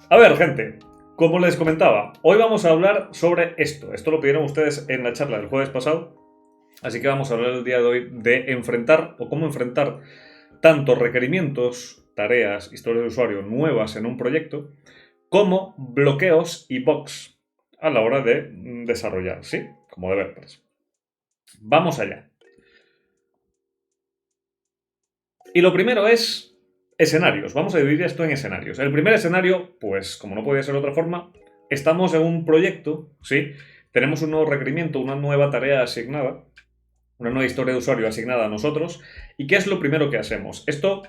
A ver, gente, como les comentaba, hoy vamos a hablar sobre esto. Esto lo pidieron ustedes en la charla del jueves pasado. Así que vamos a hablar el día de hoy de enfrentar o cómo enfrentar tanto requerimientos, tareas, historias de usuario nuevas en un proyecto, como bloqueos y bugs a la hora de desarrollar, ¿sí? Como developers. Vamos allá. Y lo primero es escenarios. Vamos a dividir esto en escenarios. El primer escenario, pues como no podía ser de otra forma, estamos en un proyecto, ¿sí? Tenemos un nuevo requerimiento, una nueva tarea asignada, una nueva historia de usuario asignada a nosotros. ¿Y qué es lo primero que hacemos? Esto,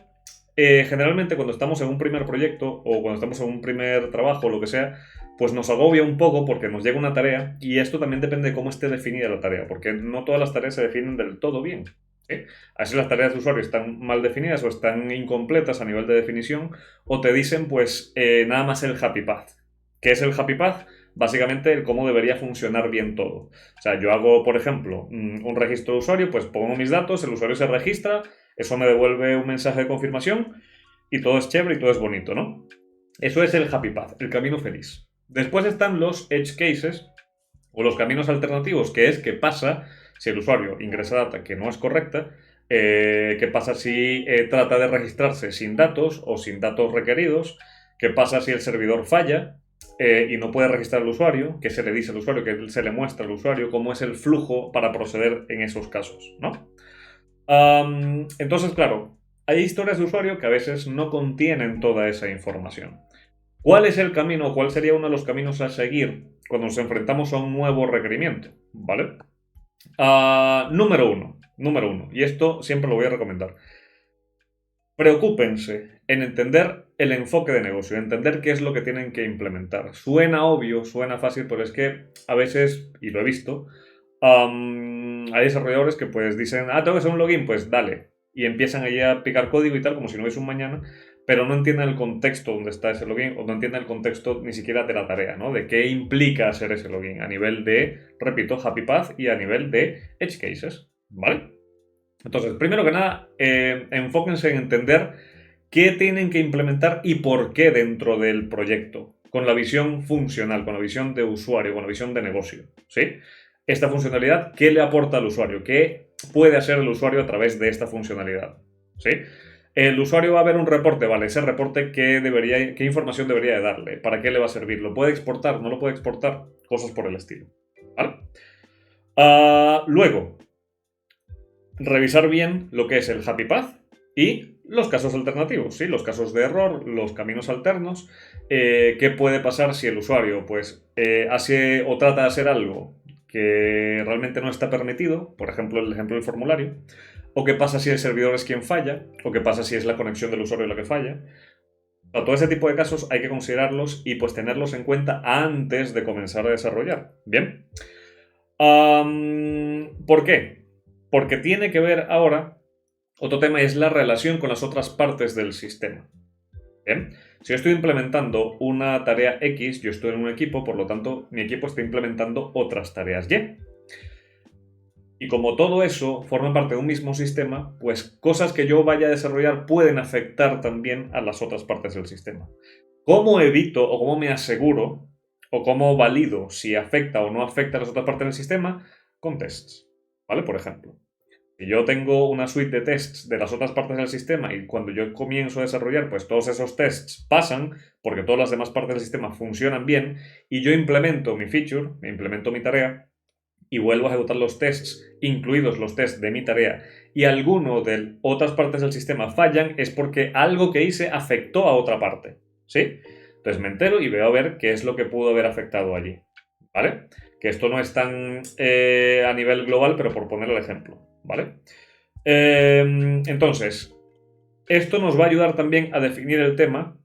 generalmente cuando estamos en un primer proyecto o cuando estamos en un primer trabajo o lo que sea, pues nos agobia un poco porque nos llega una tarea y esto también depende de cómo esté definida la tarea, porque no todas las tareas se definen del todo bien. ¿Sí? Así las tareas de usuario están mal definidas o están incompletas a nivel de definición, o te dicen pues nada más el happy path. ¿Qué es el happy path? Básicamente el cómo debería funcionar bien todo. O sea, yo hago, por ejemplo, un registro de usuario, pues pongo mis datos, el usuario se registra, eso me devuelve un mensaje de confirmación y todo es chévere y todo es bonito, ¿no? Eso es el happy path, el camino feliz. Después están los edge cases o los caminos alternativos, que es qué pasa si el usuario ingresa data que no es correcta, qué pasa si trata de registrarse sin datos o sin datos requeridos, qué pasa si el servidor falla y no puede registrar al usuario, qué se le dice al usuario, qué se le muestra al usuario, cómo es el flujo para proceder en esos casos, ¿no? Entonces, claro, hay historias de usuario que a veces no contienen toda esa información. ¿Cuál es el camino? ¿Cuál sería uno de los caminos a seguir cuando nos enfrentamos a un nuevo requerimiento? ¿Vale? Número uno, y esto siempre lo voy a recomendar. Preocúpense en entender el enfoque de negocio, entender qué es lo que tienen que implementar. Suena obvio, suena fácil, pero es que a veces, y lo he visto, hay desarrolladores que pues dicen, tengo que hacer un login, pues dale. Y empiezan allí a picar código y tal, como si no hubiese un mañana, pero no entienden el contexto donde está ese login o no entienden el contexto ni siquiera de la tarea, ¿no? De qué implica hacer ese login a nivel de, repito, Happy Path y a nivel de Edge Cases, ¿vale? Entonces, primero que nada, enfóquense en entender qué tienen que implementar y por qué dentro del proyecto, con la visión funcional, con la visión de usuario, con la visión de negocio, ¿sí? Esta funcionalidad, ¿qué le aporta al usuario? ¿Qué puede hacer el usuario a través de esta funcionalidad? ¿Sí? El usuario va a ver un reporte, ¿vale? Ese reporte, ¿qué información debería de darle? ¿Para qué le va a servir? ¿Lo puede exportar? ¿No lo puede exportar? Cosas por el estilo, ¿vale? Luego, revisar bien lo que es el happy path y los casos alternativos, ¿sí? Los casos de error, los caminos alternos, qué puede pasar si el usuario pues hace o trata de hacer algo que realmente no está permitido, por ejemplo el ejemplo del formulario, o qué pasa si el servidor es quien falla, o qué pasa si es la conexión del usuario la que falla. Todo ese tipo de casos hay que considerarlos y pues tenerlos en cuenta antes de comenzar a desarrollar. Bien. ¿Por qué? Porque tiene que ver ahora, otro tema es la relación con las otras partes del sistema. ¿Bien? Si yo estoy implementando una tarea X, yo estoy en un equipo, por lo tanto, mi equipo está implementando otras tareas Y. Y como todo eso forma parte de un mismo sistema, pues cosas que yo vaya a desarrollar pueden afectar también a las otras partes del sistema. ¿Cómo evito o cómo me aseguro o cómo valido si afecta o no afecta a las otras partes del sistema? Con tests, ¿vale? Por ejemplo, si yo tengo una suite de tests de las otras partes del sistema y cuando yo comienzo a desarrollar, pues todos esos tests pasan porque todas las demás partes del sistema funcionan bien y yo implemento mi feature, implemento mi tarea y vuelvo a ejecutar los tests, incluidos los tests de mi tarea, y alguno de otras partes del sistema fallan, es porque algo que hice afectó a otra parte, ¿sí? Entonces me entero y veo a ver qué es lo que pudo haber afectado allí, ¿vale? Que esto no es tan a nivel global, pero por poner el ejemplo, ¿vale? Entonces, esto nos va a ayudar también a definir el tema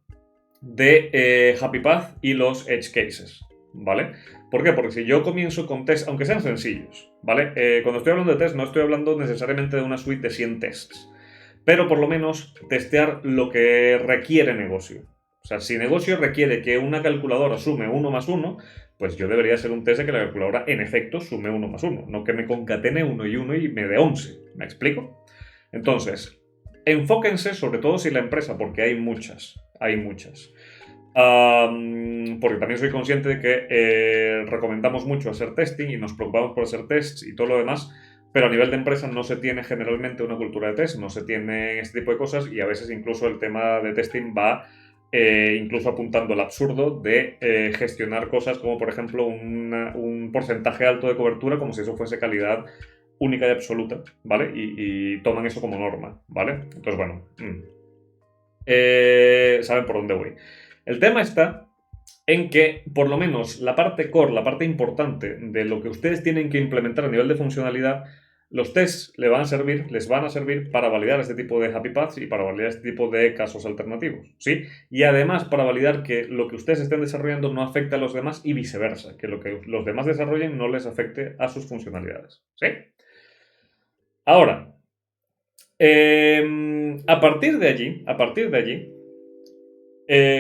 de Happy Path y los Edge Cases, ¿vale? ¿Por qué? Porque si yo comienzo con tests, aunque sean sencillos, ¿vale? Cuando estoy hablando de tests, no estoy hablando necesariamente de una suite de 100 tests, pero por lo menos testear lo que requiere negocio. O sea, si negocio requiere que una calculadora sume 1 más 1, pues yo debería hacer un test de que la calculadora en efecto sume 1 más 1, no que me concatene 1 y 1 y me dé 11. ¿Me explico? Entonces, enfóquense sobre todo si la empresa, porque hay muchas, Porque también soy consciente de que recomendamos mucho hacer testing y nos preocupamos por hacer tests y todo lo demás, pero a nivel de empresa no se tiene generalmente una cultura de test, no se tiene este tipo de cosas y a veces incluso el tema de testing va incluso apuntando al absurdo de gestionar cosas como por ejemplo un porcentaje alto de cobertura como si eso fuese calidad única y absoluta, ¿vale? Y toman eso como norma, ¿vale? Entonces, bueno, saben por dónde voy. El tema está en que, por lo menos, la parte core, la parte importante de lo que ustedes tienen que implementar a nivel de funcionalidad, los tests les van a servir para validar este tipo de happy paths y para validar este tipo de casos alternativos, ¿sí? Y además para validar que lo que ustedes estén desarrollando no afecte a los demás y viceversa, que lo que los demás desarrollen no les afecte a sus funcionalidades, ¿sí? Ahora, a partir de allí,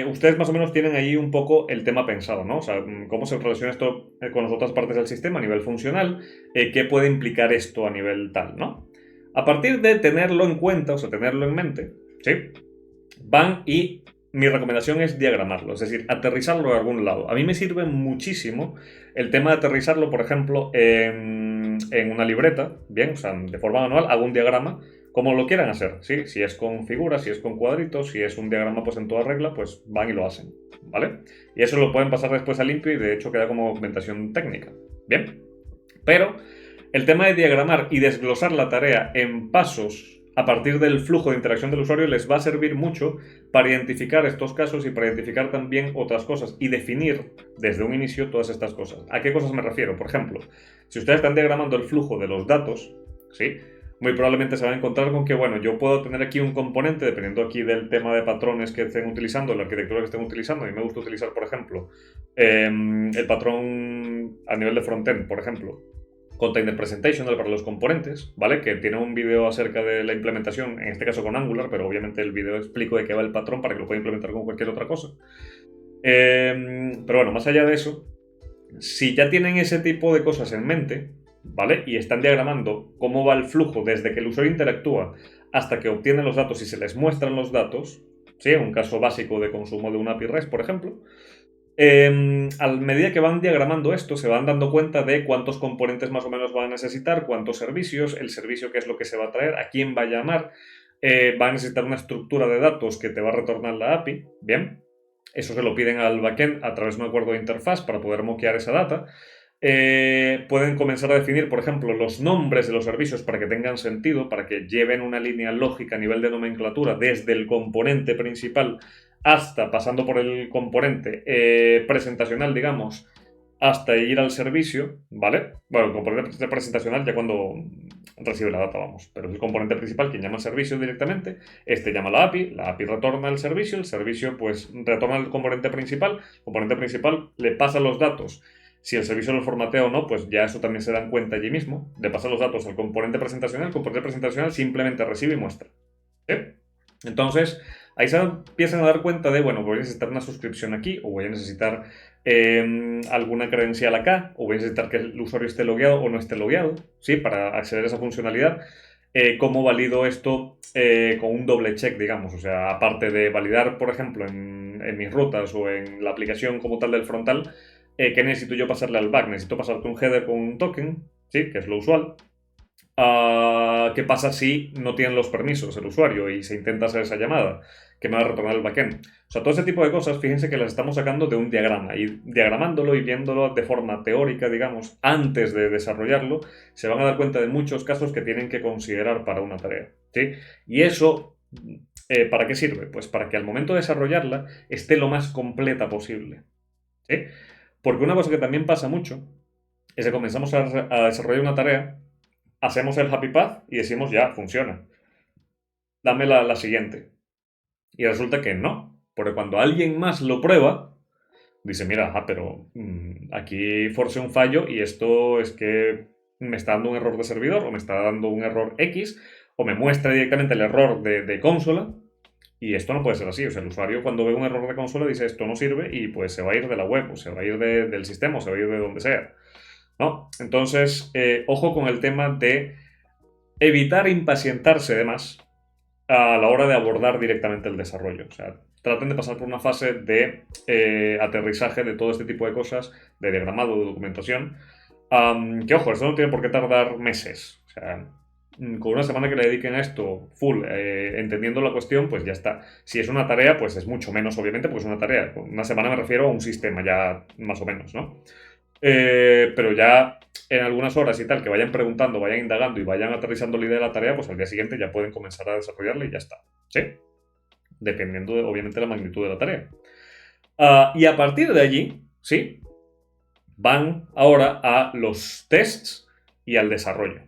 ustedes más o menos tienen ahí un poco el tema pensado, ¿no? O sea, cómo se relaciona esto con las otras partes del sistema a nivel funcional, qué puede implicar esto a nivel tal, ¿no? A partir de tenerlo en cuenta, o sea, tenerlo en mente, ¿sí? Van y mi recomendación es diagramarlo, es decir, aterrizarlo de algún lado. A mí me sirve muchísimo el tema de aterrizarlo, por ejemplo, en una libreta, bien, o sea, de forma manual, hago un diagrama como lo quieran hacer, ¿sí? Si es con figuras, si es con cuadritos, si es un diagrama pues en toda regla, pues van y lo hacen, ¿vale? Y eso lo pueden pasar después a limpio y de hecho queda como documentación técnica, ¿bien? Pero el tema de diagramar y desglosar la tarea en pasos a partir del flujo de interacción del usuario les va a servir mucho para identificar estos casos y para identificar también otras cosas y definir desde un inicio todas estas cosas. ¿A qué cosas me refiero? Por ejemplo, si ustedes están diagramando el flujo de los datos, ¿sí? Muy probablemente se van a encontrar con que, bueno, yo puedo tener aquí un componente, dependiendo aquí del tema de patrones que estén utilizando, la arquitectura que estén utilizando. A mí me gusta utilizar, por ejemplo, el patrón a nivel de frontend, por ejemplo, Container Presentational para los componentes, ¿vale? Que tiene un vídeo acerca de la implementación, en este caso con Angular, pero obviamente el vídeo explico de qué va el patrón para que lo pueda implementar con cualquier otra cosa. Pero bueno, más allá de eso, si ya tienen ese tipo de cosas en mente, ¿vale? Y están diagramando cómo va el flujo desde que el usuario interactúa hasta que obtiene los datos y se les muestran los datos, ¿sí? Un caso básico de consumo de una API REST, por ejemplo. A medida que van diagramando esto, se van dando cuenta de cuántos componentes más o menos van a necesitar, cuántos servicios, el servicio qué es lo que se va a traer, a quién va a llamar, va a necesitar una estructura de datos que te va a retornar la API, ¿bien? Eso se lo piden al backend a través de un acuerdo de interfaz para poder moquear esa data. Pueden comenzar a definir, por ejemplo, los nombres de los servicios para que tengan sentido, para que lleven una línea lógica a nivel de nomenclatura desde el componente principal hasta pasando por el componente presentacional, digamos, hasta ir al servicio, ¿vale? Bueno, el componente presentacional ya cuando recibe la data, vamos, pero es el componente principal quien llama al servicio directamente, este llama la API retorna el servicio pues retorna el componente principal le pasa los datos. Si el servicio lo formatea o no, pues ya eso también se dan cuenta allí mismo, le pasa los datos al componente presentacional, el componente presentacional simplemente recibe y muestra. ¿Sí? Entonces, ahí se empiezan a dar cuenta de, bueno, voy a necesitar una suscripción aquí, o voy a necesitar alguna credencial acá, o voy a necesitar que el usuario esté logueado o no esté logueado, ¿sí? Para acceder a esa funcionalidad. ¿Cómo valido esto con un doble check, digamos? O sea, aparte de validar, por ejemplo, en mis rutas o en la aplicación como tal del frontal, ¿qué necesito yo pasarle al back? Necesito pasarte un header con un token, ¿sí? Que es lo usual. ¿Qué pasa si no tienen los permisos el usuario y se intenta hacer esa llamada? Que me va a retornar el backend. O sea, todo ese tipo de cosas, fíjense que las estamos sacando de un diagrama y diagramándolo y viéndolo de forma teórica, digamos, antes de desarrollarlo, se van a dar cuenta de muchos casos que tienen que considerar para una tarea. ¿Sí? Y eso, ¿para qué sirve? Pues para que al momento de desarrollarla esté lo más completa posible. ¿Sí? Porque una cosa que también pasa mucho es que comenzamos a desarrollar una tarea, hacemos el happy path y decimos ya, funciona. Dame la siguiente. Y resulta que no. Porque cuando alguien más lo prueba, dice, mira, pero aquí forcé un fallo y esto es que me está dando un error de servidor o me está dando un error X o me muestra directamente el error de consola y esto no puede ser así. O sea, el usuario cuando ve un error de consola dice esto no sirve y pues se va a ir de la web o se va a ir del sistema o se va a ir de donde sea. ¿No? Entonces, ojo con el tema de evitar impacientarse de más a la hora de abordar directamente el desarrollo. O sea, traten de pasar por una fase de aterrizaje de todo este tipo de cosas, de diagramado, de documentación. Que ojo, esto no tiene por qué tardar meses. O sea, con una semana que le dediquen a esto full, entendiendo la cuestión, pues ya está. Si es una tarea, pues es mucho menos, obviamente, porque es una tarea. Con una semana me refiero a un sistema ya más o menos, ¿no? Pero ya en algunas horas y tal, que vayan preguntando, vayan indagando y vayan aterrizando la idea de la tarea, pues al día siguiente ya pueden comenzar a desarrollarla y ya está. ¿Sí? Dependiendo, obviamente, de la magnitud de la tarea. Y a partir de allí, ¿sí? Van ahora a los tests y al desarrollo.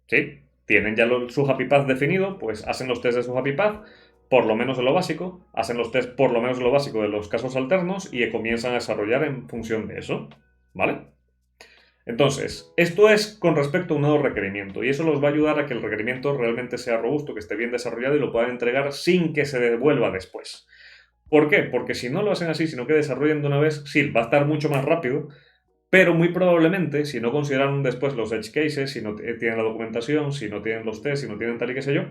¿Sí? Tienen ya su happy path definido, pues hacen los tests de su happy path, por lo menos en lo básico, hacen los tests por lo menos en lo básico de los casos alternos y comienzan a desarrollar en función de eso. ¿Vale? Entonces, esto es con respecto a un nuevo requerimiento y eso los va a ayudar a que el requerimiento realmente sea robusto, que esté bien desarrollado y lo puedan entregar sin que se devuelva después. ¿Por qué? Porque si no lo hacen así, sino que desarrollen de una vez, sí, va a estar mucho más rápido, pero muy probablemente, si no consideran después los edge cases, si no tienen la documentación, si no tienen los tests, si no tienen tal y qué sé yo,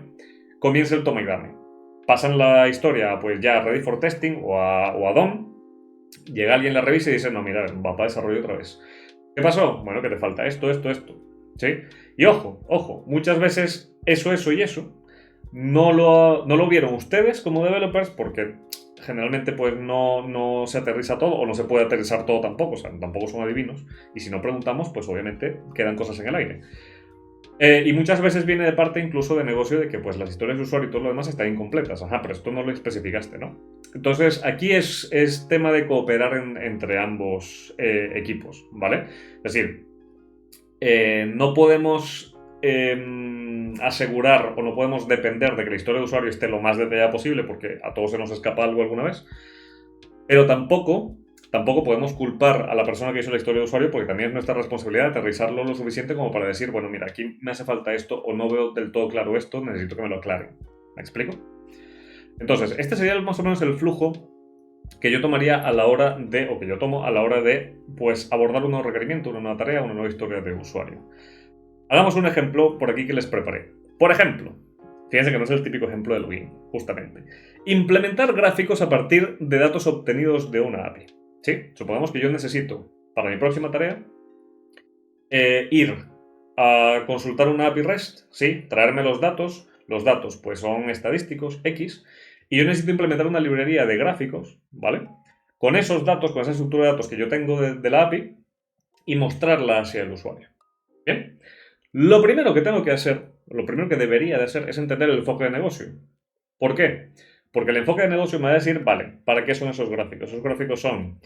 comienza el toma y dame. Pasan la historia pues ya ready for testing o a DOM, llega alguien, la revisa y dice, no, mira, va para desarrollo otra vez. ¿Qué pasó? Bueno, que te falta esto, esto, esto. ¿Sí? Y ojo, muchas veces eso y eso no lo vieron ustedes como developers porque generalmente pues no se aterriza todo o no se puede aterrizar todo tampoco, o sea, tampoco son adivinos y si no preguntamos pues obviamente quedan cosas en el aire. Y muchas veces viene de parte incluso de negocio de que pues las historias de usuario y todo lo demás están incompletas. Ajá, pero esto no lo especificaste, ¿no? Entonces aquí es tema de cooperar entre ambos equipos, ¿vale? Es decir, no podemos asegurar o no podemos depender de que la historia de usuario esté lo más detallada posible porque a todos se nos escapa algo alguna vez, pero tampoco podemos culpar a la persona que hizo la historia de usuario porque también es nuestra responsabilidad aterrizarlo lo suficiente como para decir, bueno, mira, aquí me hace falta esto o no veo del todo claro esto, necesito que me lo aclaren. ¿Me explico? Entonces, este sería más o menos el flujo que yo tomaría a la hora de, o que yo tomo a la hora de, pues, abordar un nuevo requerimiento, una nueva tarea, una nueva historia de usuario. Hagamos un ejemplo por aquí que les preparé. Por ejemplo, fíjense que no es el típico ejemplo de login, justamente. Implementar gráficos a partir de datos obtenidos de una API. ¿Sí? Supongamos que yo necesito, para mi próxima tarea, ir a consultar una API REST, ¿sí? Traerme los datos pues son estadísticos, X, y yo necesito implementar una librería de gráficos, ¿vale? Con esos datos, con esa estructura de datos que yo tengo de la API, y mostrarla hacia el usuario. ¿Bien? Lo primero que tengo que hacer, lo primero que debería de hacer es entender el enfoque de negocio. ¿Por qué? Porque el enfoque de negocio me va a decir, vale, ¿para qué son esos gráficos? Esos gráficos son,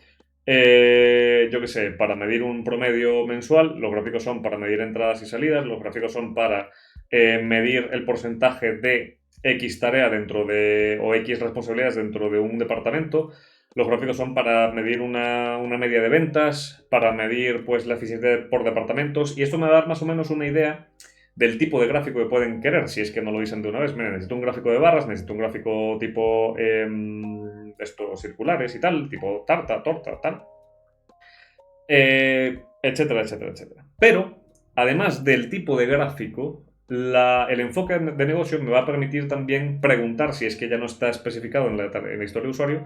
yo qué sé, para medir un promedio mensual, los gráficos son para medir entradas y salidas, los gráficos son para medir el porcentaje de X tarea dentro de, o X responsabilidades dentro de un departamento, los gráficos son para medir una media de ventas, para medir pues la eficiencia por departamentos y esto me va a dar más o menos una idea del tipo de gráfico que pueden querer, si es que no lo dicen de una vez. Mira, necesito un gráfico de barras, necesito un gráfico tipo estos circulares y tal, tipo tarta, torta, tal. Etcétera, etcétera, etcétera. Pero, además del tipo de gráfico, el enfoque de negocio me va a permitir también preguntar, si es que ya no está especificado en la historia de usuario,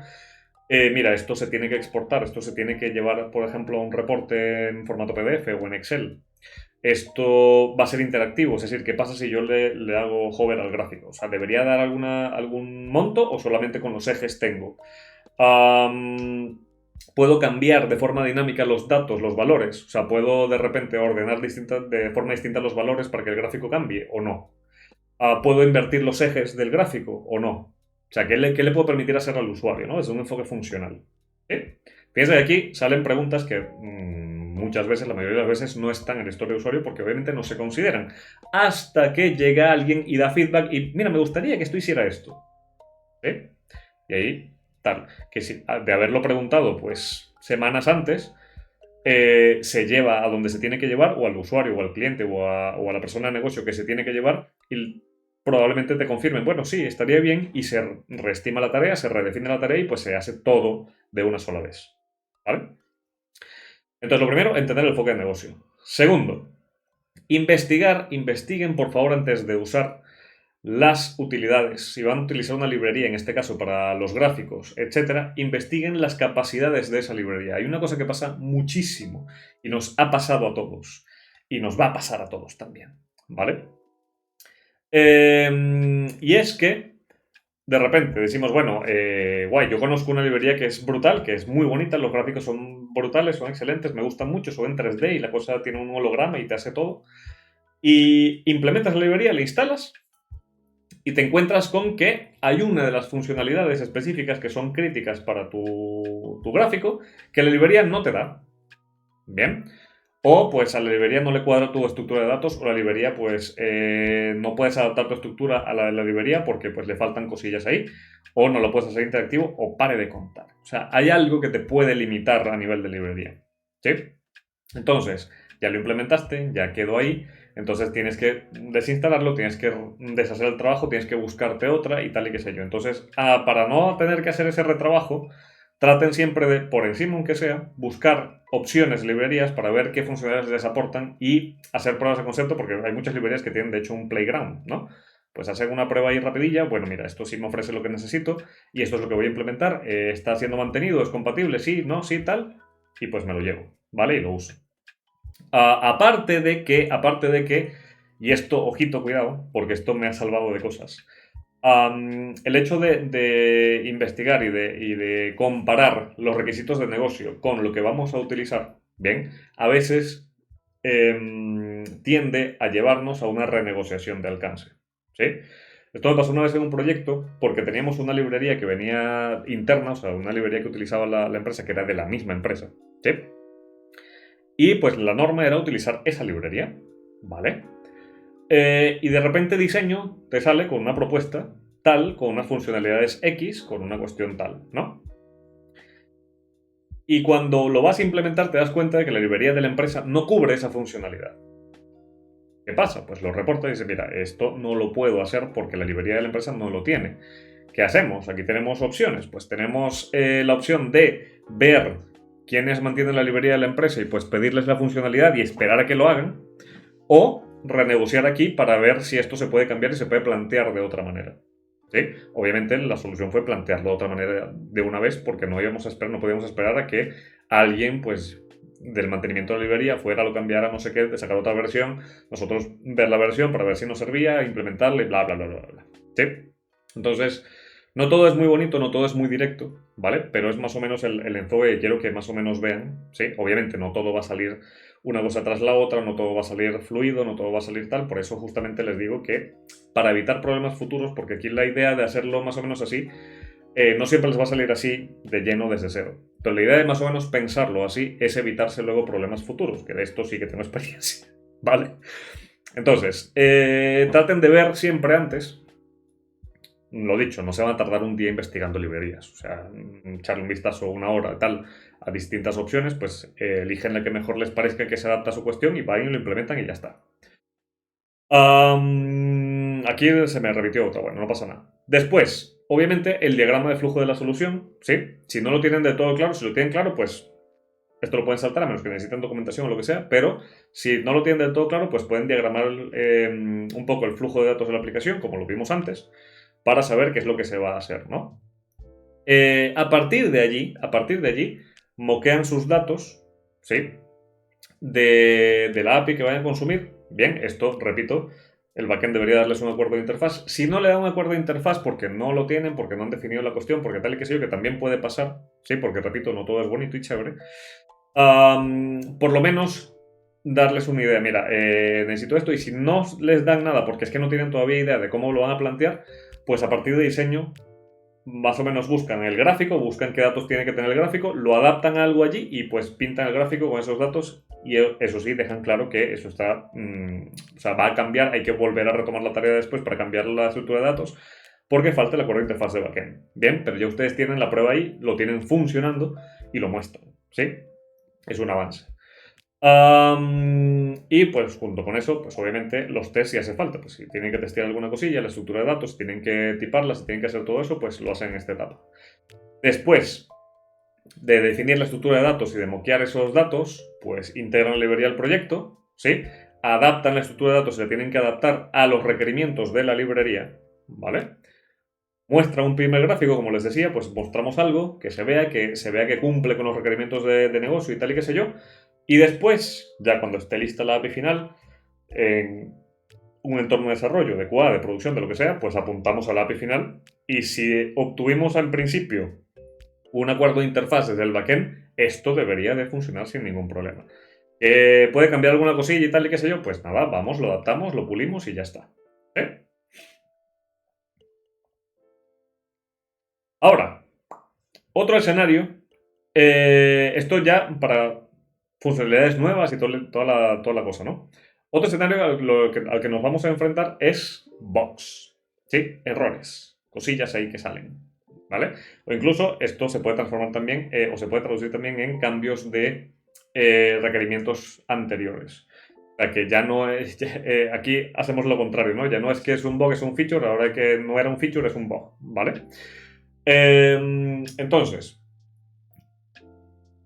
mira, esto se tiene que exportar, esto se tiene que llevar, por ejemplo, a un reporte en formato PDF o en Excel. Esto va a ser interactivo, es decir, ¿qué pasa si yo le hago hover al gráfico? O sea, ¿debería dar algún monto o solamente con los ejes tengo? Puedo cambiar de forma dinámica los datos, los valores. O sea, puedo de repente ordenar de forma distinta los valores para que el gráfico cambie o no. Puedo invertir los ejes del gráfico o no. O sea, ¿qué le puedo permitir hacer al usuario? ¿No? Desde un enfoque funcional. ¿Sí? Fíjense que aquí salen preguntas que muchas veces, la mayoría de las veces, no están en la historia de usuario porque obviamente no se consideran. Hasta que llega alguien y da feedback y, mira, me gustaría que esto hiciera esto. ¿Sí? Y ahí, tal. Que si, de haberlo preguntado, pues, semanas antes, se lleva a donde se tiene que llevar, o al usuario, o al cliente, o a la persona de negocio que se tiene que llevar, y probablemente te confirmen, bueno, sí, estaría bien, y se reestima la tarea, se redefine la tarea y pues se hace todo de una sola vez. ¿Vale? Entonces, lo primero, entender el enfoque de negocio. Segundo, investiguen por favor antes de usar las utilidades, si van a utilizar una librería, en este caso para los gráficos, etcétera, investiguen las capacidades de esa librería. Hay una cosa que pasa muchísimo y nos ha pasado a todos y nos va a pasar a todos también, ¿vale? Y es que de repente decimos, bueno, guay, yo conozco una librería que es brutal, que es muy bonita, los gráficos son brutales, son excelentes, me gustan mucho, son en 3D y la cosa tiene un holograma y te hace todo. Y implementas la librería, la instalas y te encuentras con que hay una de las funcionalidades específicas que son críticas para tu gráfico que la librería no te da. Bien. O pues a la librería no le cuadra tu estructura de datos o la librería pues no puedes adaptar tu estructura a la de la librería porque pues le faltan cosillas ahí o no lo puedes hacer interactivo o pare de contar. O sea, hay algo que te puede limitar a nivel de librería. ¿Sí? Entonces, ya lo implementaste, ya quedó ahí, entonces tienes que desinstalarlo, tienes que deshacer el trabajo, tienes que buscarte otra y tal y qué sé yo. Entonces, para no tener que hacer ese retrabajo, traten siempre de, por encima aunque sea, buscar opciones, librerías para ver qué funcionalidades les aportan y hacer pruebas de concepto, porque hay muchas librerías que tienen de hecho un playground, ¿no? Pues hacen una prueba ahí rapidilla, bueno, mira, esto sí me ofrece lo que necesito y esto es lo que voy a implementar, está siendo mantenido, es compatible, sí, no, sí, tal, y pues me lo llevo, ¿vale? Y lo uso. Aparte de que, y esto, ojito, cuidado, porque esto me ha salvado de cosas. El hecho de investigar y de comparar los requisitos de negocio con lo que vamos a utilizar, bien, a veces tiende a llevarnos a una renegociación de alcance. ¿Sí? Esto me pasó una vez en un proyecto porque teníamos una librería que venía interna, o sea, una librería que utilizaba la empresa, que era de la misma empresa. ¿Sí? Y pues la norma era utilizar esa librería, ¿vale? Y de repente diseño te sale con una propuesta tal, con unas funcionalidades X, con una cuestión tal, ¿no? Y cuando lo vas a implementar te das cuenta de que la librería de la empresa no cubre esa funcionalidad. ¿Qué pasa? Pues lo reporta y dice, mira, esto no lo puedo hacer porque la librería de la empresa no lo tiene. ¿Qué hacemos? Aquí tenemos opciones. Pues tenemos la opción de ver quiénes mantienen la librería de la empresa y pues pedirles la funcionalidad y esperar a que lo hagan. O renegociar aquí para ver si esto se puede cambiar y se puede plantear de otra manera. ¿Sí? Obviamente la solución fue plantearlo de otra manera de una vez porque no íbamos a esperar, no podíamos esperar a que alguien pues del mantenimiento de la librería fuera, lo cambiara, no sé qué, de sacar otra versión, nosotros ver la versión para ver si nos servía, implementarla y bla, bla, bla, bla, bla. ¿Sí? Entonces, no todo es muy bonito, no todo es muy directo, ¿vale? Pero es más o menos el enfoque que quiero que más o menos vean, ¿sí? Obviamente no todo va a salir una cosa tras la otra, no todo va a salir fluido, no todo va a salir tal, por eso justamente les digo que para evitar problemas futuros, porque aquí la idea de hacerlo más o menos así, no siempre les va a salir así de lleno desde cero. Pero la idea de más o menos pensarlo así es evitarse luego problemas futuros, que de esto sí que tengo experiencia, ¿vale? Entonces, traten de ver siempre antes, lo dicho, no se van a tardar un día investigando librerías, o sea, echarle un vistazo una hora tal a distintas opciones, pues eligen la que mejor les parezca que se adapta a su cuestión y van y lo implementan y ya está. Aquí se me repitió otra, bueno, no pasa nada. Después, obviamente, el diagrama de flujo de la solución, ¿sí? Si no lo tienen de todo claro, si lo tienen claro, pues esto lo pueden saltar a menos que necesiten documentación o lo que sea, pero si no lo tienen del todo claro, pues pueden diagramar un poco el flujo de datos de la aplicación, como lo vimos antes, para saber qué es lo que se va a hacer, ¿no? A partir de allí, moquean sus datos, ¿sí? De la API que vayan a consumir. Bien, esto, repito, el backend debería darles un acuerdo de interfaz. Si no le da un acuerdo de interfaz porque no lo tienen, porque no han definido la cuestión, porque tal y que sé yo, que también puede pasar, sí, porque repito, no todo es bonito y chévere, por lo menos darles una idea. Mira, necesito esto y si no les dan nada porque es que no tienen todavía idea de cómo lo van a plantear, pues a partir de diseño más o menos buscan el gráfico, buscan qué datos tiene que tener el gráfico, lo adaptan a algo allí y pues pintan el gráfico con esos datos y eso sí, dejan claro que eso está, o sea, va a cambiar, hay que volver a retomar la tarea después para cambiar la estructura de datos porque falta el acuerdo de interfaz de backend. Bien, pero ya ustedes tienen la prueba ahí, lo tienen funcionando y lo muestran, ¿sí? Es un avance. Y pues junto con eso, pues obviamente los tests si hace falta. Pues si tienen que testear alguna cosilla, la estructura de datos, si tienen que tiparla, si tienen que hacer todo eso, pues lo hacen en esta etapa. Después de definir la estructura de datos y de moquear esos datos, pues integran la librería al proyecto, ¿sí? Adaptan la estructura de datos, se le tienen que adaptar a los requerimientos de la librería, ¿vale? Muestra un primer gráfico, como les decía, pues mostramos algo que se vea que cumple con los requerimientos de negocio y tal y qué sé yo. Y después, ya cuando esté lista la API final, en un entorno de desarrollo, de QA, de producción, de lo que sea, pues apuntamos a la API final. Y si obtuvimos al principio un acuerdo de interfaz desde el backend, esto debería de funcionar sin ningún problema. ¿Puede cambiar alguna cosilla y tal y qué sé yo? Pues nada, vamos, lo adaptamos, lo pulimos y ya está. Ahora, otro escenario, esto ya para funcionalidades nuevas y toda la cosa, ¿no? Otro escenario al que nos vamos a enfrentar es bugs, ¿sí? Errores, cosillas ahí que salen, ¿vale? O incluso esto se puede transformar también, o se puede traducir también en cambios de requerimientos anteriores. O sea, que ya no es, aquí hacemos lo contrario, ¿no? Ya no es que es un bug, es un feature, ahora que no era un feature, es un bug, ¿vale? Entonces,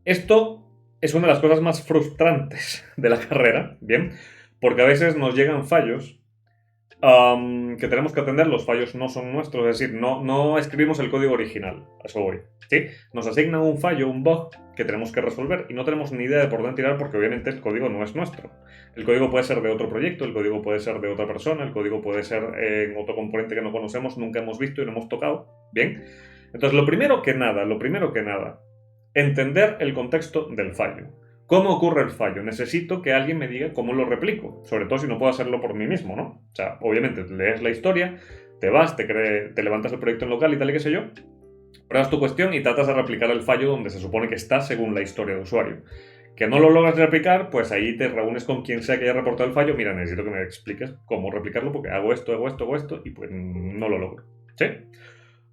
esto es una de las cosas más frustrantes de la carrera, ¿bien? Porque a veces nos llegan fallos que tenemos que atender, los fallos no son nuestros, es decir, no escribimos el código original, a eso voy, ¿sí? Nos asignan un fallo, un bug, que tenemos que resolver y no tenemos ni idea de por dónde tirar porque obviamente el código no es nuestro. El código puede ser de otro proyecto, el código puede ser de otra persona, el código puede ser en otro componente que no conocemos, nunca hemos visto y no hemos tocado, ¿bien? Entonces, lo primero que nada, entender el contexto del fallo. ¿Cómo ocurre el fallo? Necesito que alguien me diga cómo lo replico, sobre todo si no puedo hacerlo por mí mismo, ¿no? O sea, obviamente lees la historia, te vas, te levantas el proyecto en local y tal y qué sé yo, pruebas tu cuestión y tratas de replicar el fallo donde se supone que está según la historia de usuario. Que no lo logras replicar, pues ahí te reúnes con quien sea que haya reportado el fallo. Mira, necesito que me expliques cómo replicarlo porque hago esto, y pues no lo logro. ¿Sí?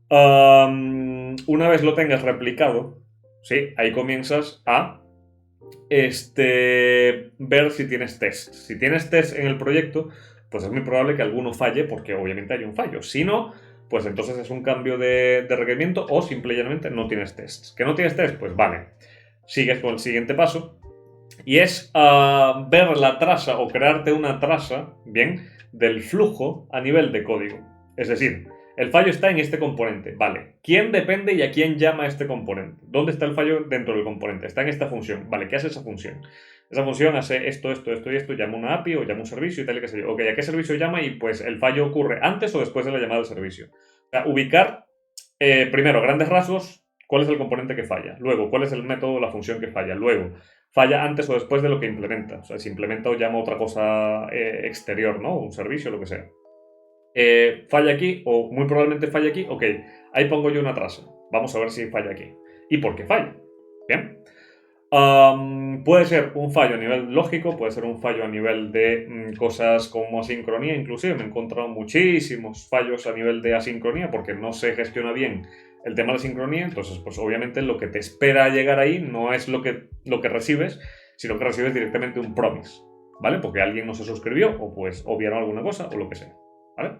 Una vez lo tengas replicado, ¿sí? Ahí comienzas a ver si tienes test. Si tienes test en el proyecto, pues es muy probable que alguno falle porque obviamente hay un fallo. Si no, pues entonces es un cambio de requerimiento o simple y llanamente no tienes tests. ¿Que no tienes test? Pues vale. Sigues con el siguiente paso y es ver la traza o crearte una traza, bien, del flujo a nivel de código. Es decir, el fallo está en este componente. Vale, ¿quién depende y a quién llama este componente? ¿Dónde está el fallo dentro del componente? Está en esta función. Vale, ¿qué hace esa función? Esa función hace esto, esto y esto, llama una API o llama un servicio y tal y qué sé yo. Ok, ¿a qué servicio llama? Y pues el fallo ocurre antes o después de la llamada del servicio. O sea, ubicar, primero, grandes rasgos, cuál es el componente que falla. Luego, cuál es el método o la función que falla. Luego, falla antes o después de lo que implementa. O sea, si implementa o llama otra cosa exterior, ¿no? Un servicio, lo que sea. Falla aquí, o muy probablemente falla aquí, ok, ahí pongo yo una traza. Vamos a ver si falla aquí. ¿Y por qué falla? Bien. Puede ser un fallo a nivel lógico, puede ser un fallo a nivel de cosas como asincronía, inclusive me he encontrado muchísimos fallos a nivel de asincronía porque no se gestiona bien el tema de la sincronía, entonces pues obviamente lo que te espera llegar ahí no es lo que recibes, sino que recibes directamente un promise, ¿vale? Porque alguien no se suscribió o pues obviaron alguna cosa o lo que sea, ¿vale?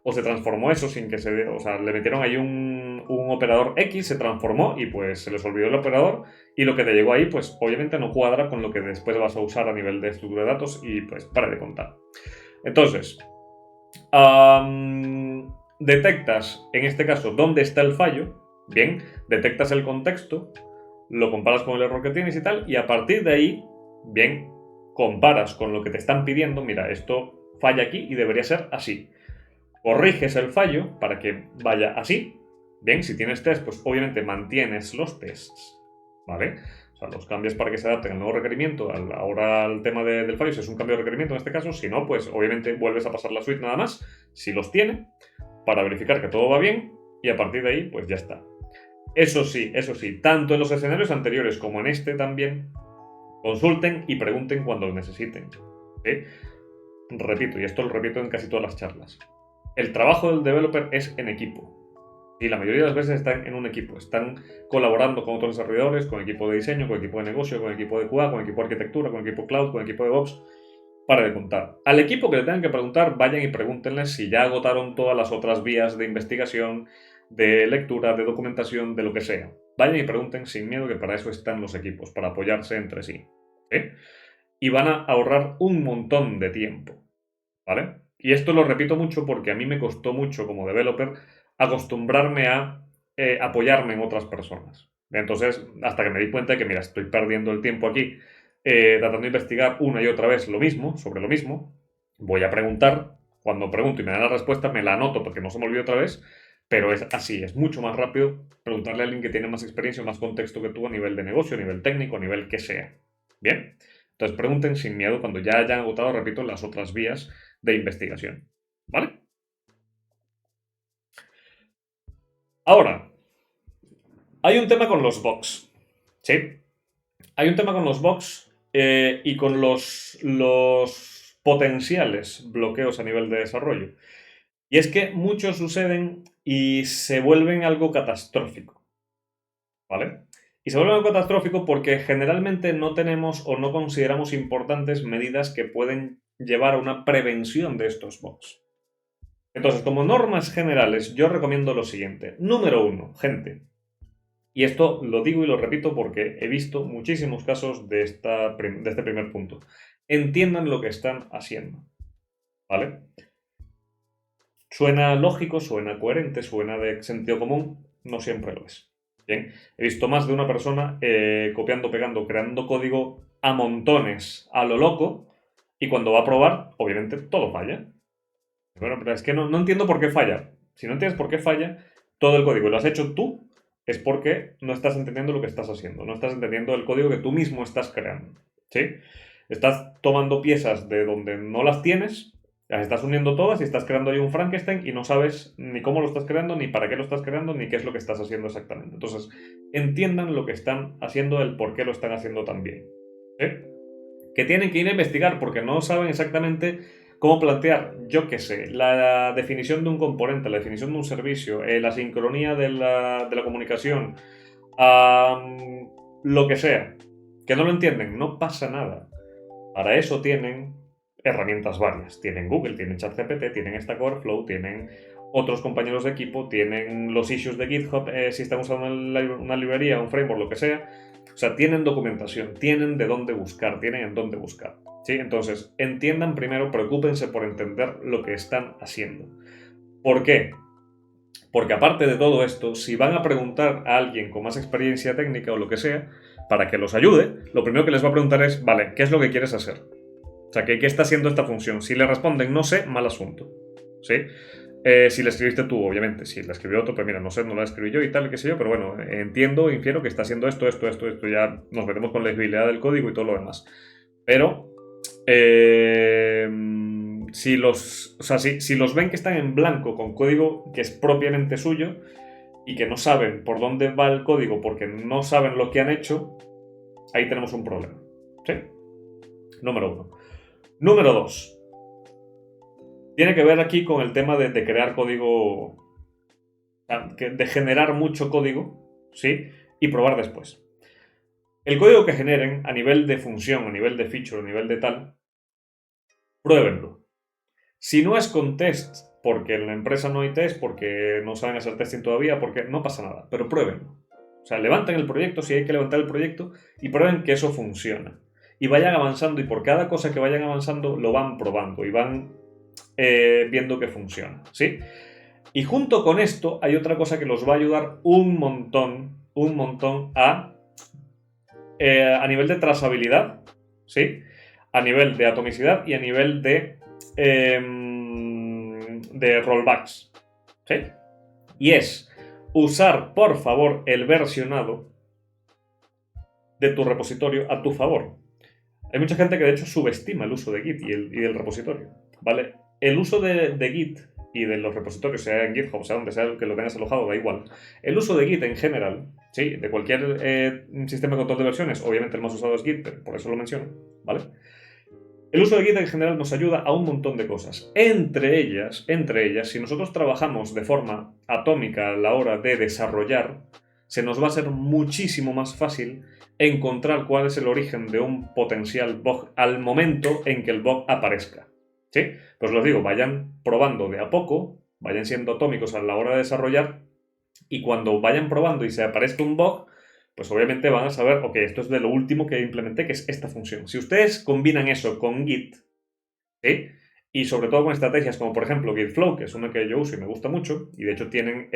O se transformó eso sin que se... O sea, le metieron ahí un operador X, se transformó y pues se les olvidó el operador y lo que te llegó ahí pues obviamente no cuadra con lo que después vas a usar a nivel de estructura de datos y pues para de contar. Entonces, detectas en este caso dónde está el fallo, bien, detectas el contexto, lo comparas con el error que tienes y tal, y a partir de ahí, bien, comparas con lo que te están pidiendo, mira, esto falla aquí y debería ser así. Corriges el fallo para que vaya así. Bien, si tienes test, pues obviamente mantienes los tests, ¿vale? O sea, los cambias para que se adapten al nuevo requerimiento, ahora al tema del fallo, si es un cambio de requerimiento en este caso, si no, pues obviamente vuelves a pasar la suite nada más, si los tiene, para verificar que todo va bien, y a partir de ahí, pues ya está. Eso sí, tanto en los escenarios anteriores como en este también, consulten y pregunten cuando lo necesiten. ¿Sí? Repito, y esto lo repito en casi todas las charlas. El trabajo del developer es en equipo. Y la mayoría de las veces están en un equipo. Están colaborando con otros desarrolladores, con equipo de diseño, con equipo de negocio, con equipo de QA, con equipo de arquitectura, con equipo cloud, con equipo de DevOps. Para de contar. Al equipo que le tengan que preguntar, vayan y pregúntenles si ya agotaron todas las otras vías de investigación, de lectura, de documentación, de lo que sea. Vayan y pregunten sin miedo, que para eso están los equipos, para apoyarse entre sí. ¿Sí? Y van a ahorrar un montón de tiempo. ¿Vale? Y esto lo repito mucho porque a mí me costó mucho como developer acostumbrarme a apoyarme en otras personas. Entonces, hasta que me di cuenta de que, mira, estoy perdiendo el tiempo aquí tratando de investigar una y otra vez lo mismo, sobre lo mismo, voy a preguntar. Cuando pregunto y me dan la respuesta, me la anoto porque no se me olvide otra vez, pero es así, es mucho más rápido preguntarle a alguien que tiene más experiencia, más contexto que tú a nivel de negocio, a nivel técnico, a nivel que sea. Bien, entonces pregunten sin miedo cuando ya hayan agotado, repito, las otras vías de investigación. ¿Vale? Ahora, hay un tema con los bots. ¿Sí? Hay un tema con los bots y con los potenciales bloqueos a nivel de desarrollo. Y es que muchos suceden y se vuelven algo catastrófico. ¿Vale? Y se vuelven algo catastrófico porque generalmente no tenemos o no consideramos importantes medidas que pueden llevar a una prevención de estos bots. Entonces, como normas generales, yo recomiendo lo siguiente. Número uno, gente. Y esto lo digo y lo repito porque he visto muchísimos casos de este primer punto. Entiendan lo que están haciendo. ¿Vale? Suena lógico, suena coherente, suena de sentido común, no siempre lo es. Bien, he visto más de una persona copiando, pegando, creando código a montones, a lo loco, y cuando va a probar, obviamente todo falla. Bueno, pero es que no entiendo por qué falla. Si no entiendes por qué falla, todo el código lo has hecho tú, es porque no estás entendiendo lo que estás haciendo, no estás entendiendo el código que tú mismo estás creando. ¿Sí? Estás tomando piezas de donde no las tienes, las estás uniendo todas y estás creando ahí un Frankenstein y no sabes ni cómo lo estás creando, ni para qué lo estás creando, ni qué es lo que estás haciendo exactamente. Entonces, entiendan lo que están haciendo, el por qué lo están haciendo tan bien. ¿Sí? Que tienen que ir a investigar porque no saben exactamente cómo plantear, yo qué sé, la definición de un componente, la definición de un servicio, la sincronía de la comunicación, lo que sea. Que no lo entienden, no pasa nada. Para eso tienen herramientas varias. Tienen Google, tienen ChatGPT, tienen Stack Overflow, tienen otros compañeros de equipo, tienen los issues de GitHub, si están usando una librería, un framework, lo que sea. O sea, tienen documentación, tienen de dónde buscar, tienen en dónde buscar. ¿Sí? Entonces, entiendan primero, preocúpense por entender lo que están haciendo. ¿Por qué? Porque aparte de todo esto, si van a preguntar a alguien con más experiencia técnica o lo que sea, para que los ayude, lo primero que les va a preguntar es, vale, ¿qué es lo que quieres hacer? O sea, ¿qué está haciendo esta función? Si le responden no sé, mal asunto. ¿Sí? Si la escribiste tú, obviamente. Si la escribió otro, pues mira, no sé, no la escribí yo y tal, qué sé yo, pero bueno, entiendo, infiero que está haciendo esto. Ya nos metemos con la legibilidad del código y todo lo demás. Pero, si los ven que están en blanco con código que es propiamente suyo y que no saben por dónde va el código porque no saben lo que han hecho, ahí tenemos un problema. ¿Sí? Número uno. Número dos. Tiene que ver aquí con el tema de crear código, de generar mucho código, ¿sí? Y probar después. El código que generen a nivel de función, a nivel de feature, a nivel de tal, pruébenlo. Si no es con test, porque en la empresa no hay test, porque no saben hacer testing todavía, porque no pasa nada, pero pruébenlo. O sea, levanten el proyecto si hay que levantar el proyecto y prueben que eso funciona. Y vayan avanzando y por cada cosa que vayan avanzando lo van probando y van viendo que funciona, ¿sí? Y junto con esto hay otra cosa que los va a ayudar un montón a nivel de trazabilidad, ¿sí? A nivel de atomicidad y a nivel de rollbacks, ¿sí? Y es usar, por favor, el versionado de tu repositorio a tu favor. Hay mucha gente que de hecho subestima el uso de Git y del repositorio, ¿vale? El uso de Git y de los repositorios, sea en GitHub, sea donde sea que lo tengas alojado, da igual. El uso de Git en general, ¿sí? De cualquier sistema de control de versiones, obviamente el más usado es Git, pero por eso lo menciono, ¿vale? El uso de Git en general nos ayuda a un montón de cosas. Entre ellas, si nosotros trabajamos de forma atómica a la hora de desarrollar, se nos va a ser muchísimo más fácil encontrar cuál es el origen de un potencial bug al momento en que el bug aparezca. ¿Sí? Pues os digo, vayan probando de a poco, vayan siendo atómicos a la hora de desarrollar y cuando vayan probando y se aparezca un bug, pues obviamente van a saber, ok, esto es de lo último que implementé, que es esta función. Si ustedes combinan eso con Git, ¿sí? Y sobre todo con estrategias como, por ejemplo, Gitflow, que es una que yo uso y me gusta mucho. Y de hecho tienen,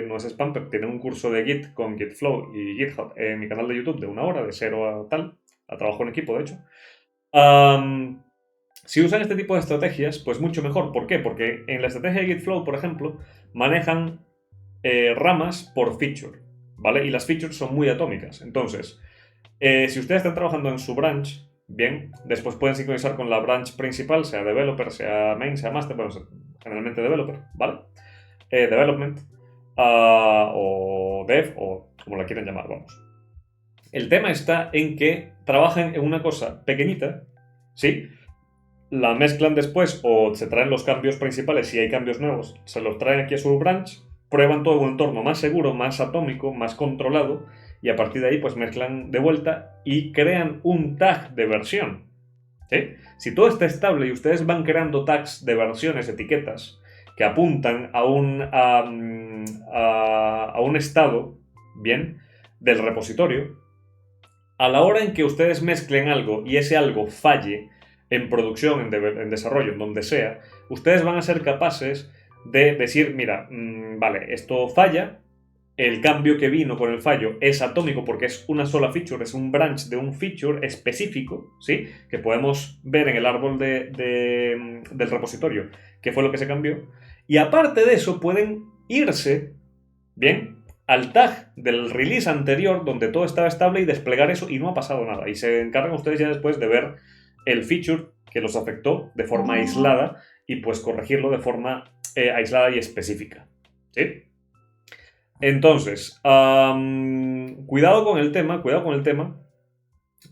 no es spam, pero tienen un curso de Git con Gitflow y GitHub en mi canal de YouTube de 1 hora, de 0 a tal, a trabajo en equipo, de hecho. Si usan este tipo de estrategias, pues mucho mejor. ¿Por qué? Porque en la estrategia de Gitflow, por ejemplo, manejan ramas por feature, ¿vale? Y las features son muy atómicas. Entonces, si ustedes están trabajando en su branch, bien, después pueden sincronizar con la branch principal, sea developer, sea main, sea master, bueno, generalmente developer, ¿vale? Development, o dev, o como la quieran llamar, vamos. El tema está en que trabajan en una cosa pequeñita, ¿sí? La mezclan después o se traen los cambios principales, si hay cambios nuevos, se los traen aquí a su branch, prueban todo un entorno más seguro, más atómico, más controlado, y a partir de ahí pues mezclan de vuelta y crean un tag de versión. ¿Sí? Si todo está estable y ustedes van creando tags de versiones, etiquetas, que apuntan a un estado, bien, del repositorio, a la hora en que ustedes mezclen algo y ese algo falle en producción, en desarrollo, en donde sea, ustedes van a ser capaces de decir, mira, vale, esto falla, el cambio que vino con el fallo es atómico porque es una sola feature, es un branch de un feature específico, ¿sí? Que podemos ver en el árbol del repositorio qué fue lo que se cambió. Y aparte de eso, pueden irse, ¿bien?, al tag del release anterior donde todo estaba estable y desplegar eso y no ha pasado nada. Y se encargan ustedes ya después de ver el feature que los afectó de forma aislada y pues corregirlo de forma aislada y específica. ¿Sí? Entonces, cuidado con el tema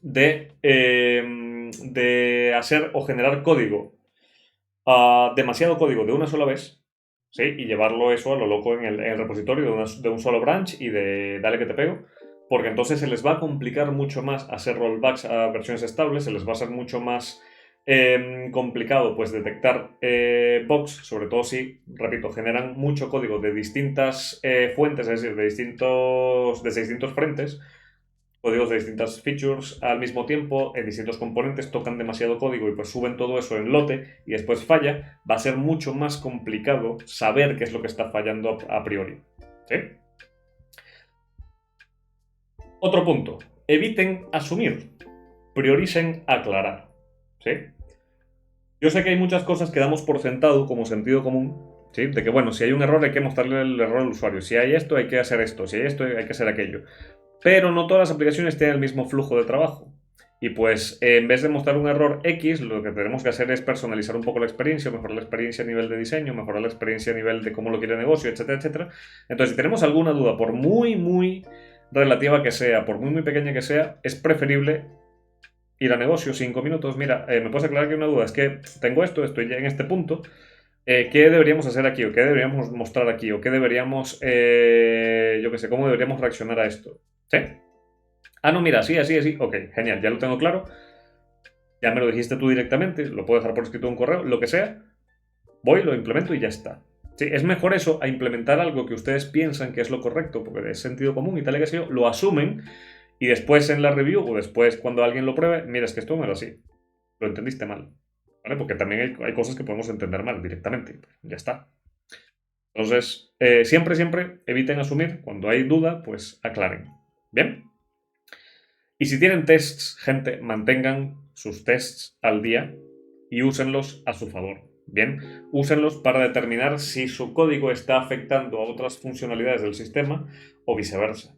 de hacer o generar código, demasiado código de una sola vez, ¿sí? Y llevarlo eso a lo loco en el repositorio de un solo branch y de dale que te pego, porque entonces se les va a complicar mucho más hacer rollbacks a versiones estables, se les va a hacer mucho más complicado pues detectar bugs, sobre todo si, repito, generan mucho código de distintas fuentes, es decir, de distintos frentes, códigos de distintas features al mismo tiempo, en distintos componentes, tocan demasiado código y pues suben todo eso en lote y después falla, va a ser mucho más complicado saber qué es lo que está fallando a priori. ¿Sí? Otro punto, eviten asumir, prioricen aclarar. ¿Sí? Yo sé que hay muchas cosas que damos por sentado como sentido común, ¿sí? De que, bueno, si hay un error hay que mostrarle el error al usuario, si hay esto hay que hacer esto, si hay esto hay que hacer aquello. Pero no todas las aplicaciones tienen el mismo flujo de trabajo. Y pues en vez de mostrar un error X, lo que tenemos que hacer es personalizar un poco la experiencia, mejorar la experiencia a nivel de diseño, mejorar la experiencia a nivel de cómo lo quiere el negocio, etcétera, etcétera. Entonces, si tenemos alguna duda, por muy, muy relativa que sea, por muy, muy pequeña que sea, es preferible ir a negocio 5 minutos. Mira, ¿me puedes aclarar que hay una duda? Es que tengo esto, estoy ya en este punto. ¿Qué deberíamos hacer aquí? ¿O qué deberíamos mostrar aquí? ¿O qué deberíamos, yo qué sé, cómo deberíamos reaccionar a esto? ¿Sí? Ah, no, mira, así, así, así. Ok, genial, ya lo tengo claro. Ya me lo dijiste tú directamente, lo puedo dejar por escrito en un correo, lo que sea. Voy, lo implemento y ya está. Sí, es mejor eso a implementar algo que ustedes piensan que es lo correcto, porque es sentido común y tal y que sea, lo asumen y después en la review o después cuando alguien lo pruebe, mira, es que esto no era así. Lo entendiste mal. ¿Vale? Porque también hay cosas que podemos entender mal directamente. Ya está. Entonces, siempre, siempre eviten asumir. Cuando hay duda, pues aclaren. ¿Bien? Y si tienen tests, gente, mantengan sus tests al día y úsenlos a su favor. Bien, úsenlos para determinar si su código está afectando a otras funcionalidades del sistema o viceversa.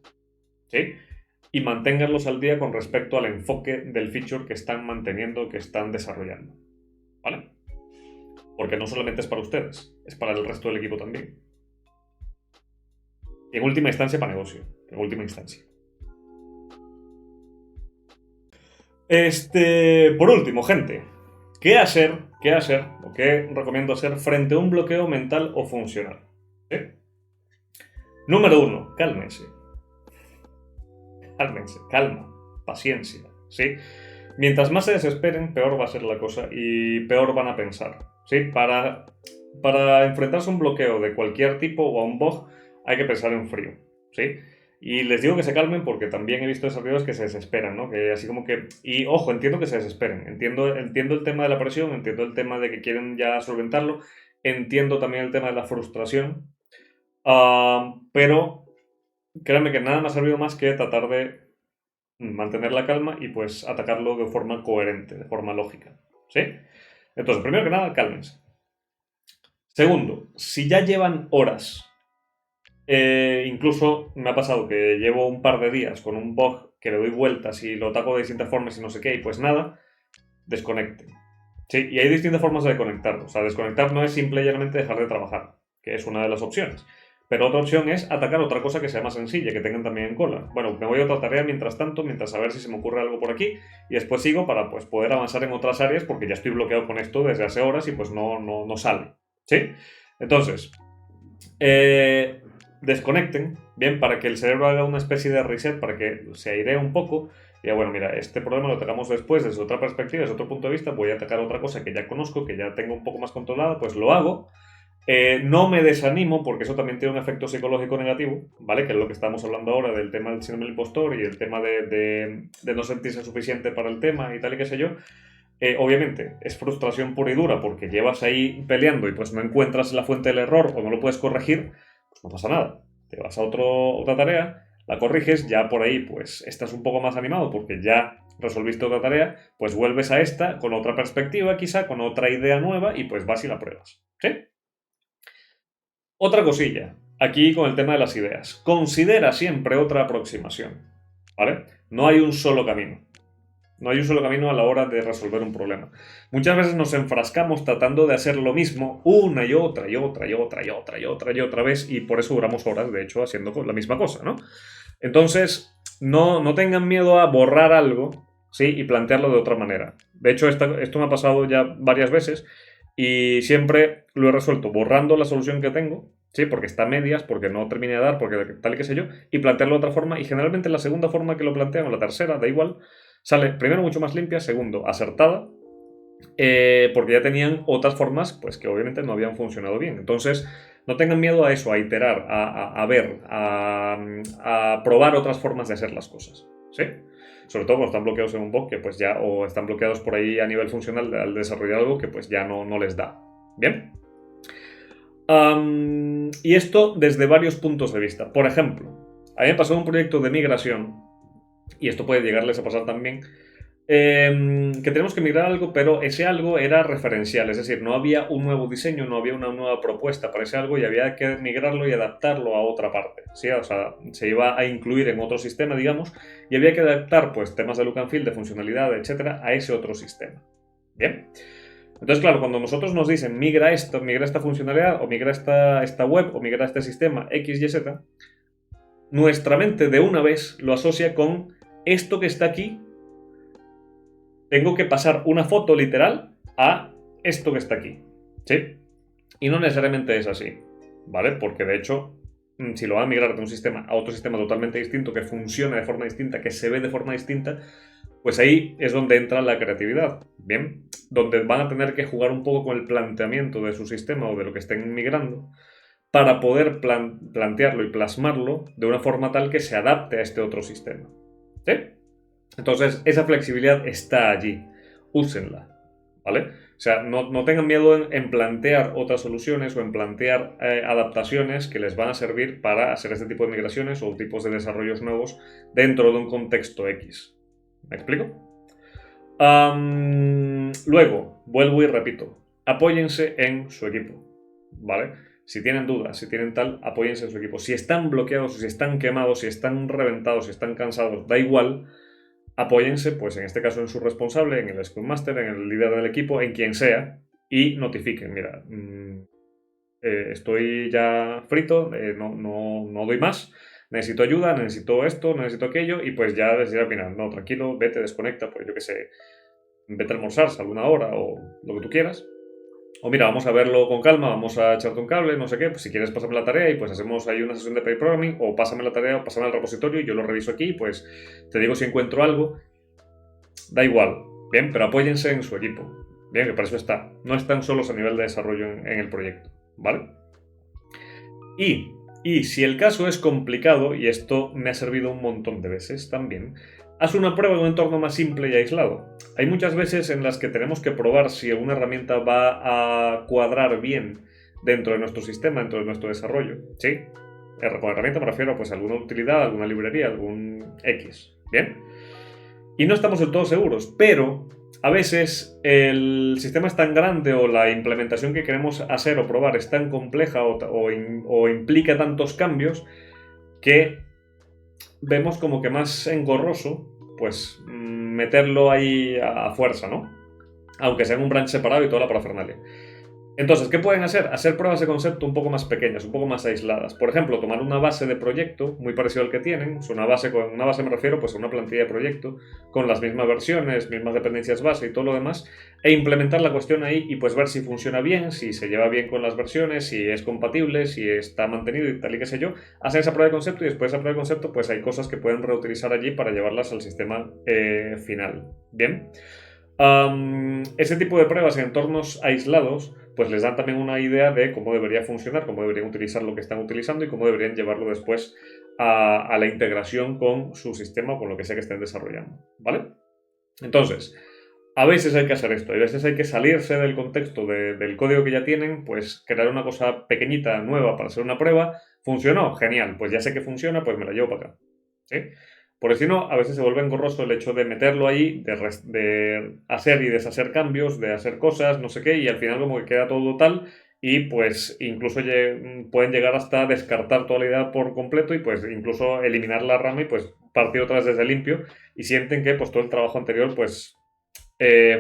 ¿Sí? Y manténganlos al día con respecto al enfoque del feature que están manteniendo, que están desarrollando. ¿Vale? Porque no solamente es para ustedes, es para el resto del equipo también. Y en última instancia para negocio. En última instancia. Por último, gente, ¿qué hacer o qué recomiendo hacer frente a un bloqueo mental o funcional? ¿Sí? Número 1, cálmense. Cálmense, calma, paciencia, ¿sí? Mientras más se desesperen, peor va a ser la cosa y peor van a pensar, ¿sí? Para enfrentarse a un bloqueo de cualquier tipo o a un bug, hay que pensar en frío, ¿sí? Y les digo que se calmen porque también he visto desarrolladores que se desesperan, ¿no? Que así como que... Y ojo, entiendo que se desesperen. Entiendo el tema de la presión, entiendo el tema de que quieren ya solventarlo, entiendo también el tema de la frustración. Pero créanme que nada me ha servido más que tratar de mantener la calma y pues atacarlo de forma coherente, de forma lógica. ¿Sí? Entonces, primero que nada, cálmense. Segundo, si ya llevan horas, incluso me ha pasado que llevo un par de días con un bug que le doy vueltas y lo ataco de distintas formas y no sé qué, y pues nada, desconecten. Sí, y hay distintas formas de conectar. O sea, desconectar no es simple y llanamente dejar de trabajar, que es una de las opciones. Pero otra opción es atacar otra cosa que sea más sencilla, que tengan también en cola. Bueno, me voy a otra tarea mientras tanto, mientras a ver si se me ocurre algo por aquí, y después sigo para pues, poder avanzar en otras áreas, porque ya estoy bloqueado con esto desde hace horas y pues no sale. ¿Sí? Entonces, desconecten, bien, para que el cerebro haga una especie de reset, para que se airee un poco. Y bueno, mira, este problema lo atacamos después desde otra perspectiva, desde otro punto de vista, voy a atacar otra cosa que ya conozco, que ya tengo un poco más controlada, pues lo hago. No me desanimo porque eso también tiene un efecto psicológico negativo, ¿vale? Que es lo que estamos hablando ahora del tema del síndrome del impostor y el tema de no sentirse suficiente para el tema y tal y qué sé yo. Obviamente es frustración pura y dura porque llevas ahí peleando y pues no encuentras la fuente del error o no lo puedes corregir, pues no pasa nada. Te vas a otra tarea, la corriges, ya por ahí pues estás un poco más animado porque ya resolviste otra tarea, pues vuelves a esta con otra perspectiva quizá, con otra idea nueva y pues vas y la pruebas. ¿Sí? Otra cosilla, aquí con el tema de las ideas. Considera siempre otra aproximación, ¿vale? No hay un solo camino. No hay un solo camino a la hora de resolver un problema. Muchas veces nos enfrascamos tratando de hacer lo mismo una y otra y otra y otra y otra y otra y otra vez y por eso duramos horas, de hecho, haciendo la misma cosa, ¿no? Entonces, no tengan miedo a borrar algo, ¿sí? Y plantearlo de otra manera. De hecho, esto me ha pasado ya varias veces y siempre lo he resuelto borrando la solución que tengo, ¿sí? Porque está a medias, porque no terminé de dar, porque tal y qué sé yo, y plantearlo de otra forma. Y generalmente la segunda forma que lo plantean, o la tercera, da igual, sale primero mucho más limpia, segundo acertada, porque ya tenían otras formas pues que obviamente no habían funcionado bien. Entonces, no tengan miedo a eso, a iterar, a ver, a probar otras formas de hacer las cosas. ¿Sí? Sobre todo cuando están bloqueados en un bug que pues ya, o están bloqueados por ahí a nivel funcional al desarrollar algo que pues ya no les da. ¿Bien? Y esto desde varios puntos de vista. Por ejemplo, a mí me pasó un proyecto de migración, y esto puede llegarles a pasar también, que tenemos que migrar algo, pero ese algo era referencial, es decir, no había un nuevo diseño, no había una nueva propuesta para ese algo y había que migrarlo y adaptarlo a otra parte, ¿sí? O sea, se iba a incluir en otro sistema, digamos, y había que adaptar pues temas de look and feel, de funcionalidad, etcétera, a ese otro sistema. ¿Bien? Entonces, claro, cuando nosotros nos dicen migra esto, migra esta funcionalidad, o migra esta web, o migra este sistema X, Y, Z, nuestra mente de una vez lo asocia con esto que está aquí. Tengo que pasar una foto literal a esto que está aquí, ¿sí? Y no necesariamente es así, ¿vale? Porque de hecho, si lo van a migrar de un sistema a otro sistema totalmente distinto, que funcione de forma distinta, que se ve de forma distinta, pues ahí es donde entra la creatividad, ¿bien? Donde van a tener que jugar un poco con el planteamiento de su sistema o de lo que estén migrando para poder plantearlo y plasmarlo de una forma tal que se adapte a este otro sistema, ¿sí? Entonces, esa flexibilidad está allí. Úsenla, ¿vale? O sea, no tengan miedo en plantear otras soluciones o en plantear adaptaciones que les van a servir para hacer este tipo de migraciones o tipos de desarrollos nuevos dentro de un contexto X. ¿Me explico? Luego, vuelvo y repito, apóyense en su equipo, ¿vale? Si tienen dudas, si tienen tal, apóyense en su equipo. Si están bloqueados, si están quemados, si están reventados, si estestán cansados, da igual, apóyense, pues en este caso en su responsable, en el Scrum Master, en el líder del equipo, en quien sea, y notifiquen, mira, estoy ya frito, no doy más, necesito ayuda, necesito esto, necesito aquello, y pues ya decir al final, no, tranquilo, vete, desconecta, pues yo qué sé, vete a almorzar, sal una hora o lo que tú quieras. O mira, vamos a verlo con calma, vamos a echarte un cable, no sé qué, pues si quieres pásame la tarea y pues hacemos ahí una sesión de pair programming, o pásame la tarea o pásame al repositorio y yo lo reviso aquí, pues te digo si encuentro algo. Da igual, bien, pero apóyense en su equipo. Bien, que para eso está. No están solos a nivel de desarrollo en el proyecto, ¿vale? Y Y si el caso es complicado, y esto me ha servido un montón de veces también, haz una prueba en un entorno más simple y aislado. Hay muchas veces en las que tenemos que probar si una herramienta va a cuadrar bien dentro de nuestro sistema, dentro de nuestro desarrollo. ¿Sí? Con herramienta me refiero pues, a alguna utilidad, alguna librería, algún X. ¿Bien? Y no estamos del todo seguros, pero a veces el sistema es tan grande o la implementación que queremos hacer o probar es tan compleja o implica tantos cambios que vemos como que más engorroso pues meterlo ahí a fuerza, ¿no? Aunque sea en un branch separado y toda la parafernalia. Entonces, ¿qué pueden hacer? Hacer pruebas de concepto un poco más pequeñas, un poco más aisladas. Por ejemplo, tomar una base de proyecto muy parecido al que tienen. Con una base me refiero pues, a una plantilla de proyecto con las mismas versiones, mismas dependencias base y todo lo demás, e implementar la cuestión ahí y pues ver si funciona bien, si se lleva bien con las versiones, si es compatible, si está mantenido y tal y qué sé yo. Hacer esa prueba de concepto y después de esa prueba de concepto pues hay cosas que pueden reutilizar allí para llevarlas al sistema final. ¿Bien? Ese tipo de pruebas en entornos aislados pues les dan también una idea de cómo debería funcionar, cómo deberían utilizar lo que están utilizando y cómo deberían llevarlo después a la integración con su sistema o con lo que sea que estén desarrollando, ¿vale? Entonces, a veces hay que hacer esto, a veces hay que salirse del contexto del código que ya tienen, pues crear una cosa pequeñita, nueva para hacer una prueba. ¿Funcionó? Genial, pues ya sé que funciona, pues me la llevo para acá, ¿sí? Porque si no, a veces se vuelve engorroso el hecho de meterlo ahí, de hacer y deshacer cambios, de hacer cosas, no sé qué, y al final como que queda todo tal, y pues incluso pueden llegar hasta descartar toda la idea por completo y pues incluso eliminar la rama y pues partir otra vez desde limpio, y sienten que pues todo el trabajo anterior pues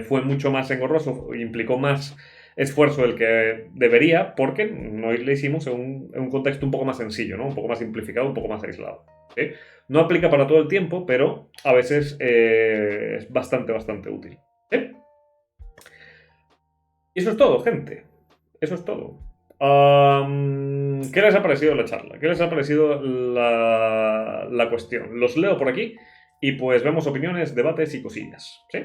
fue mucho más engorroso, implicó más esfuerzo del que debería, porque no le hicimos en un contexto un poco más sencillo, ¿no? Un poco más simplificado, un poco más aislado. ¿Sí? No aplica para todo el tiempo, pero a veces es bastante, bastante útil. ¿Sí? Y eso es todo, gente. Eso es todo. ¿Qué les ha parecido la charla? ¿Qué les ha parecido la cuestión? Los leo por aquí y pues vemos opiniones, debates y cosillas. ¿Sí?